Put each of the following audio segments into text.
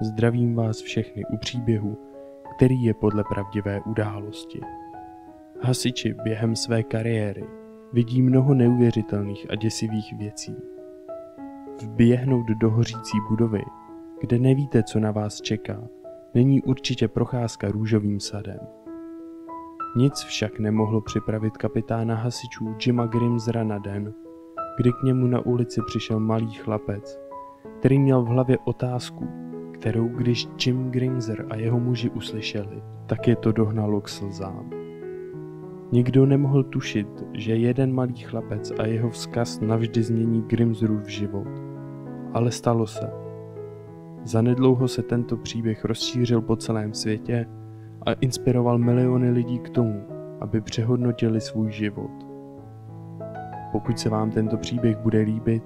zdravím vás všechny u příběhu, který je podle pravdivé události. Hasiči během své kariéry vidí mnoho neuvěřitelných a děsivých věcí. Vběhnout do hořící budovy, kde nevíte, co na vás čeká, není určitě procházka růžovým sadem. Nic však nemohlo připravit kapitána hasičů Jima Grimsera na den, kdy k němu na ulici přišel malý chlapec, který měl v hlavě otázku, kterou když Jim Grimser a jeho muži uslyšeli, tak je to dohnalo k slzám. Nikdo nemohl tušit, že jeden malý chlapec a jeho vzkaz navždy změní Grimserův život. Ale stalo se. Zanedlouho se tento příběh rozšířil po celém světě a inspiroval miliony lidí k tomu, aby přehodnotili svůj život. Pokud se vám tento příběh bude líbit,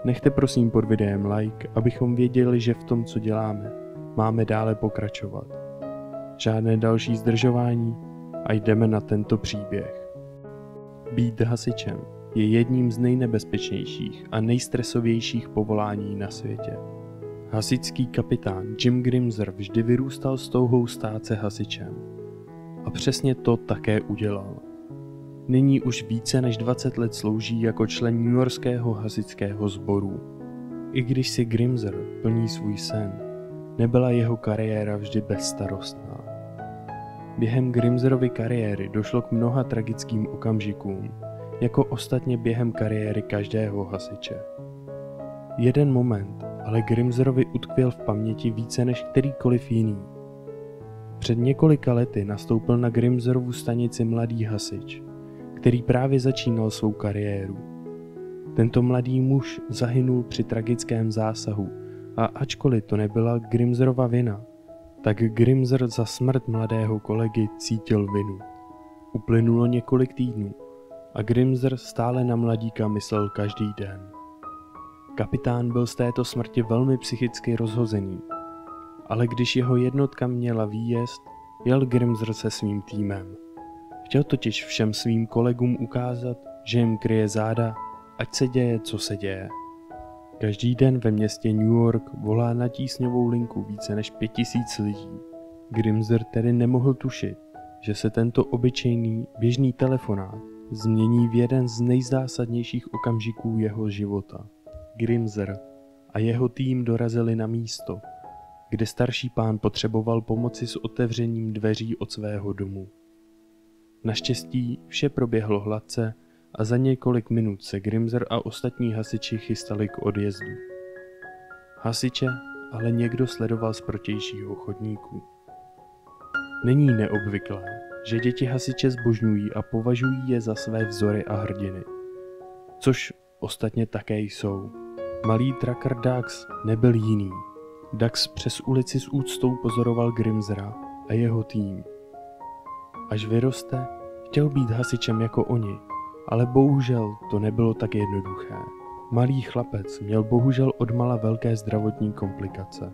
nechte prosím pod videem like, abychom věděli, že v tom, co děláme, máme dále pokračovat. Žádné další zdržování a jdeme na tento příběh. Být hasičem je jedním z nejnebezpečnějších a nejstresovějších povolání na světě. Hasičský kapitán Jim Grimser vždy vyrůstal s touhou stát se hasičem. A přesně to také udělal. Nyní už více než 20 let slouží jako člen newyorského hasičského sboru. I když si Grimser plní svůj sen, nebyla jeho kariéra vždy bezstarostná. Během Grimserovy kariéry došlo k mnoha tragickým okamžikům, jako ostatně během kariéry každého hasiče. Jeden moment ale Grimserovi utkvěl v paměti více než kterýkoliv jiný. Před několika lety nastoupil na Grimserovu stanici mladý hasič, který právě začínal svou kariéru. Tento mladý muž zahynul při tragickém zásahu a ačkoliv to nebyla Grimserova vina, tak Grimser za smrt mladého kolegy cítil vinu. Uplynulo několik týdnů a Grimser stále na mladíka myslel každý den. Kapitán byl z této smrti velmi psychicky rozhozený, ale když jeho jednotka měla výjezd, jel Grimser se svým týmem. Chtěl totiž všem svým kolegům ukázat, že jim kryje záda, ať se děje, co se děje. Každý den ve městě New York volá na tísňovou linku více než 5000 lidí. Grimser tedy nemohl tušit, že se tento obyčejný běžný telefonát změní v jeden z nejzásadnějších okamžiků jeho života. Grimser a jeho tým dorazili na místo, kde starší pán potřeboval pomoci s otevřením dveří od svého domu. Naštěstí vše proběhlo hladce a za několik minut se Grimser a ostatní hasiči chystali k odjezdu. Hasiče ale někdo sledoval z protějšího chodníku. Není neobvyklé, že děti hasiče zbožňují a považují je za své vzory a hrdiny. Což ostatně také jsou. Malý tracker Dax nebyl jiný. Dax přes ulici s úctou pozoroval Grimsera a jeho tým. Až vyroste, chtěl být hasičem jako oni, ale bohužel to nebylo tak jednoduché. Malý chlapec měl bohužel odmala velké zdravotní komplikace.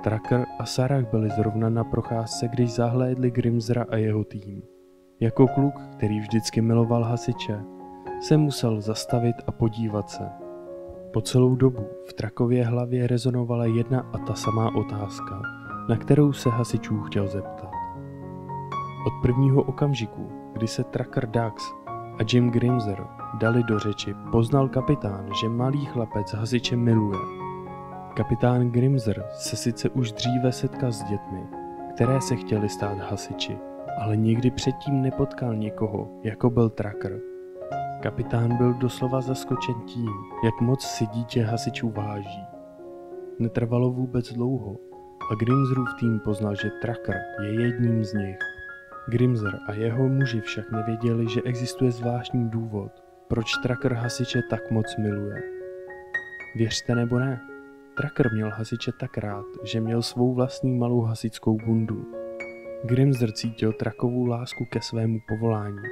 Tracker a Sarah byli zrovna na procházce, když zahlédli Grimsera a jeho tým. Jako kluk, který vždycky miloval hasiče, se musel zastavit a podívat se. Po celou dobu v Trackově hlavě rezonovala jedna a ta samá otázka, na kterou se hasičů chtěl zeptat. Od prvního okamžiku, kdy se Tracker Dax a Jim Grimser dali do řeči, poznal kapitán, že malý chlapec hasiče miluje. Kapitán Grimser se sice už dříve setkal s dětmi, které se chtěly stát hasiči, ale nikdy předtím nepotkal nikoho, jako byl Tracker. Kapitán byl doslova zaskočen tím, jak moc si dítě hasičů váží. Netrvalo vůbec dlouho a Grimserův tým poznal, že Tracker je jedním z nich. Grimser a jeho muži však nevěděli, že existuje zvláštní důvod, proč Tracker hasiče tak moc miluje. Věřte nebo ne, Tracker měl hasiče tak rád, že měl svou vlastní malou hasičskou bundu. Grimser cítil Trackovu lásku ke svému povolání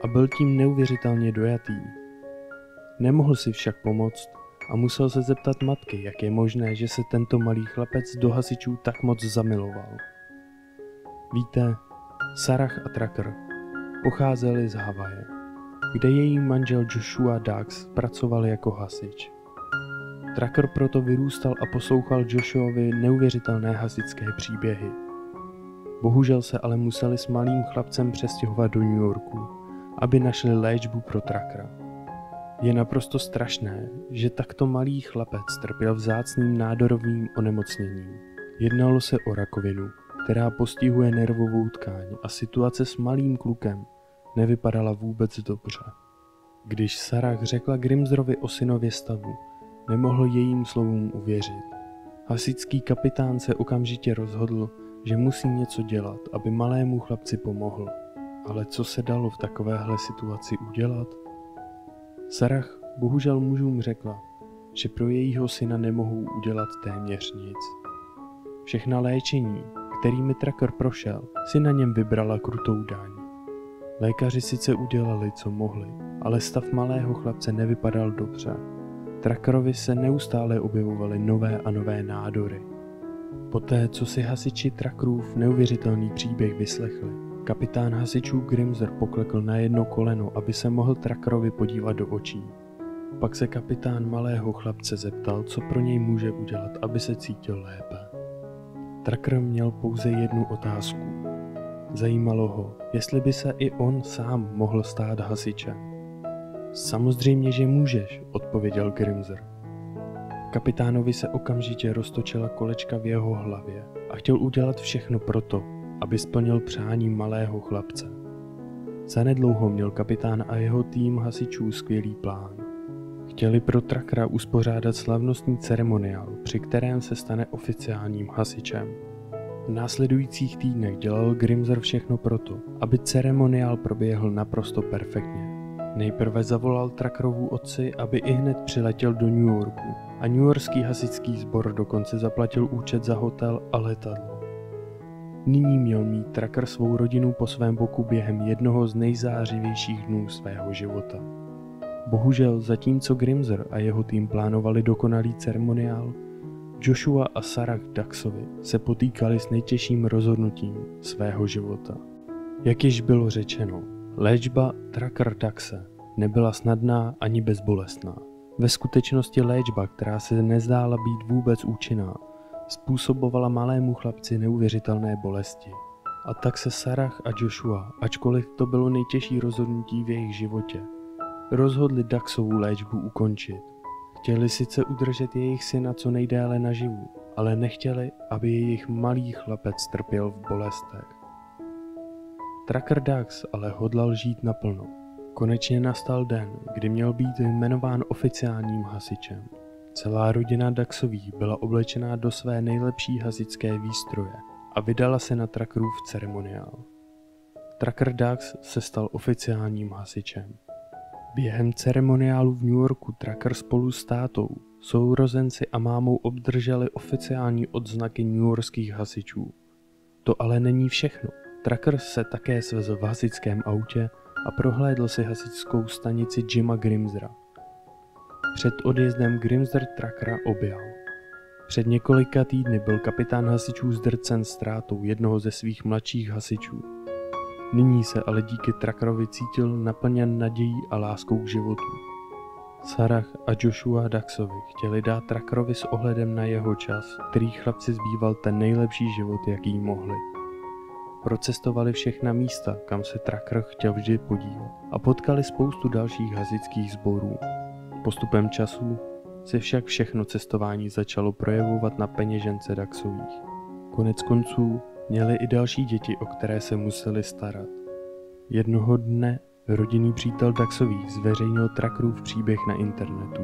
a byl tím neuvěřitelně dojatý. Nemohl si však pomoct a musel se zeptat matky, jak je možné, že se tento malý chlapec do hasičů tak moc zamiloval. Víte, Sarah a Tracker pocházeli z Havaje, kde její manžel Joshua Dax pracoval jako hasič. Tracker proto vyrůstal a poslouchal Joshuovi neuvěřitelné hasičské příběhy. Bohužel se ale museli s malým chlapcem přestěhovat do New Yorku, aby našli léčbu pro Trackera. Je naprosto strašné, že takto malý chlapec trpěl vzácným nádorovým onemocněním. Jednalo se o rakovinu, která postihuje nervovou tkáň a situace s malým klukem nevypadala vůbec dobře. Když Sarah řekla Grimsrovi o synově stavu, nemohl jejím slovům uvěřit. Hasičský kapitán se okamžitě rozhodl, že musí něco dělat, aby malému chlapci pomohl. Ale co se dalo v takovéhle situaci udělat? Sarah bohužel mužům řekla, že pro jejího syna nemohou udělat téměř nic. Všechna léčení, kterými Tracker prošel, si na něm vybrala krutou daň. Lékaři sice udělali, co mohli, ale stav malého chlapce nevypadal dobře. Trackerovi se neustále objevovaly nové a nové nádory. Poté, co si hasiči Trackerův neuvěřitelný příběh vyslechli, kapitán hasičů Grimsr poklekl na jedno koleno, aby se mohl Trackerovi podívat do očí. Pak se kapitán malého chlapce zeptal, co pro něj může udělat, aby se cítil lépe. Tracker měl pouze jednu otázku. Zajímalo ho, jestli by se i on sám mohl stát hasičem. Samozřejmě, že můžeš, odpověděl Grimsr. Kapitánovi se okamžitě roztočila kolečka v jeho hlavě a chtěl udělat všechno proto, aby splnil přání malého chlapce. Zanedlouho měl kapitán a jeho tým hasičů skvělý plán. Chtěli pro Trackera uspořádat slavnostní ceremoniál, při kterém se stane oficiálním hasičem. V následujících týdnech dělal Grimsr všechno proto, aby ceremoniál proběhl naprosto perfektně. Nejprve zavolal Trackerovu otci, aby ihned přiletěl do New Yorku a newyorský hasičský sbor dokonce zaplatil účet za hotel a letadlo. Nyní měl mít Tracker svou rodinu po svém boku během jednoho z nejzářivějších dnů svého života. Bohužel zatímco Grimsr a jeho tým plánovali dokonalý ceremoniál, Joshua a Sarah Daxovi se potýkali s nejtěžším rozhodnutím svého života. Jak již bylo řečeno, léčba Tracker Daxe nebyla snadná ani bezbolestná. Ve skutečnosti léčba, která se nezdála být vůbec účinná, způsobovala malému chlapci neuvěřitelné bolesti. A tak se Sarah a Joshua, ačkoliv to bylo nejtěžší rozhodnutí v jejich životě, rozhodli Daxovu léčbu ukončit. Chtěli sice udržet jejich syna co nejdéle naživu, ale nechtěli, aby jejich malý chlapec trpěl v bolestech. Tracker Dax ale hodlal žít naplno. Konečně nastal den, kdy měl být jmenován oficiálním hasičem. Celá rodina Daxových byla oblečená do své nejlepší hasičské výstroje a vydala se na Trackerův ceremoniál. Tracker Dax se stal oficiálním hasičem. Během ceremoniálu v New Yorku Tracker spolu s tátou, sourozenci a mámou obdrželi oficiální odznaky newyorských hasičů. To ale není všechno. Tracker se také svezl v hasičském autě a prohlédl si hasičskou stanici Jima Grimsra. Před odjezdem Grimsr Trackera objal. Před několika týdny byl kapitán hasičů zdrcen ztrátou jednoho ze svých mladších hasičů. Nyní se ale díky Trackerovi cítil naplněn nadějí a láskou k životu. Sarah a Joshua Daxovi chtěli dát Trackerovi s ohledem na jeho čas, který chlapci zbýval ten nejlepší život, jaký mohli. Procestovali všechna místa, kam se Tracker chtěl vždy podívat a potkali spoustu dalších hasičských sborů. Postupem času se však všechno cestování začalo projevovat na peněžence Daxových. Konec konců měli i další děti, o které se museli starat. Jednoho dne rodinný přítel Daxových zveřejnil Trackerův příběh na internetu.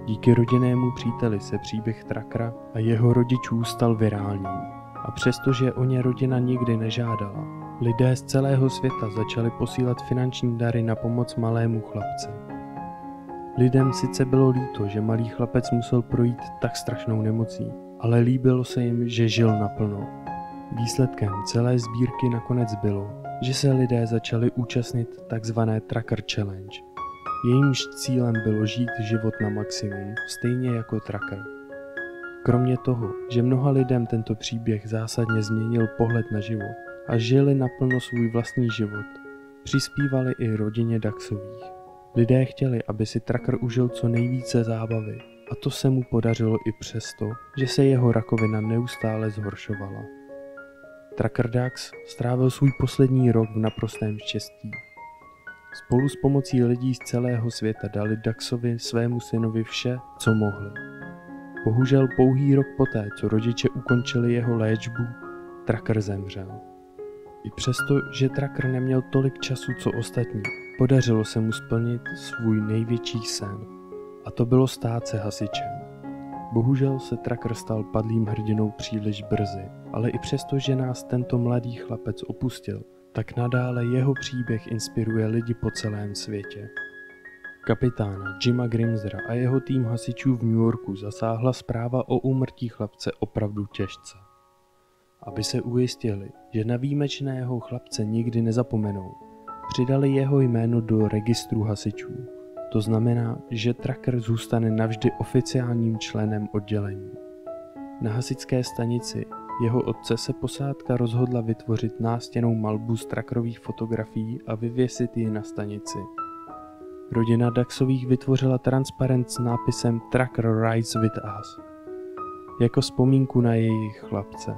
Díky rodinnému příteli se příběh Trackera a jeho rodičů stal virálním. A přestože o ně rodina nikdy nežádala, lidé z celého světa začali posílat finanční dary na pomoc malému chlapci. Lidem sice bylo líto, že malý chlapec musel projít tak strašnou nemocí, ale líbilo se jim, že žil naplno. Výsledkem celé sbírky nakonec bylo, že se lidé začali účastnit tzv. Tracker Challenge. Jejímž cílem bylo žít život na maximum, stejně jako Tracker. Kromě toho, že mnoha lidem tento příběh zásadně změnil pohled na život a žili naplno svůj vlastní život, přispívali i rodině Daxových. Lidé chtěli, aby si Tracker užil co nejvíce zábavy A to se mu podařilo i přesto, že se jeho rakovina neustále zhoršovala. Tracker Dax strávil svůj poslední rok v naprostém štěstí. Spolu s pomocí lidí z celého světa dali Daxovi svému synovi vše, co mohli. Bohužel pouhý rok poté, co rodiče ukončili jeho léčbu, Tracker zemřel. I přesto, že Tracker neměl tolik času co ostatní, podařilo se mu splnit svůj největší sen. A to bylo stát se hasičem. Bohužel se Tracker stal padlým hrdinou příliš brzy, ale i přesto, že nás tento mladý chlapec opustil, tak nadále jeho příběh inspiruje lidi po celém světě. Kapitána Jima Grimsera a jeho tým hasičů v New Yorku zasáhla zpráva o úmrtí chlapce opravdu těžce. Aby se ujistili, že na výjimečného chlapce nikdy nezapomenou, přidali jeho jméno do registru hasičů. To znamená, že Tracker zůstane navždy oficiálním členem oddělení. Na hasičské stanici jeho otce se posádka rozhodla vytvořit nástěnnou malbu z Trackerových fotografií a vyvěsit ji na stanici. Rodina Daxových vytvořila transparent s nápisem Tracker rides with us, jako vzpomínku na jejich chlapce.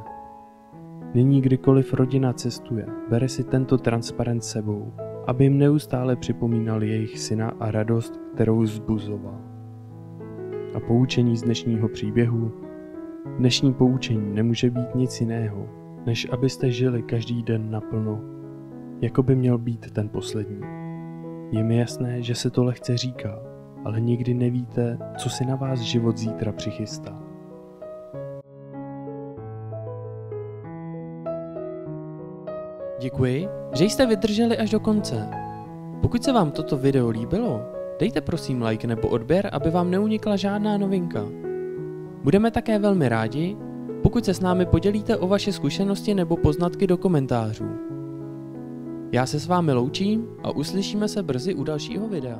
Nyní kdykoliv rodina cestuje, bere si tento transparent sebou, aby jim neustále připomínal jejich syna a radost, kterou vzbuzoval. A poučení z dnešního příběhu? Dnešní poučení nemůže být nic jiného, než abyste žili každý den naplno, jako by měl být ten poslední. Je mi jasné, že se to lehce říká, ale nikdy nevíte, co si na vás život zítra přichystá. Děkuji, že jste vydrželi až do konce. Pokud se vám toto video líbilo, dejte prosím like nebo odběr, aby vám neunikla žádná novinka. Budeme také velmi rádi, pokud se s námi podělíte o vaše zkušenosti nebo poznatky do komentářů. Já se s vámi loučím a uslyšíme se brzy u dalšího videa.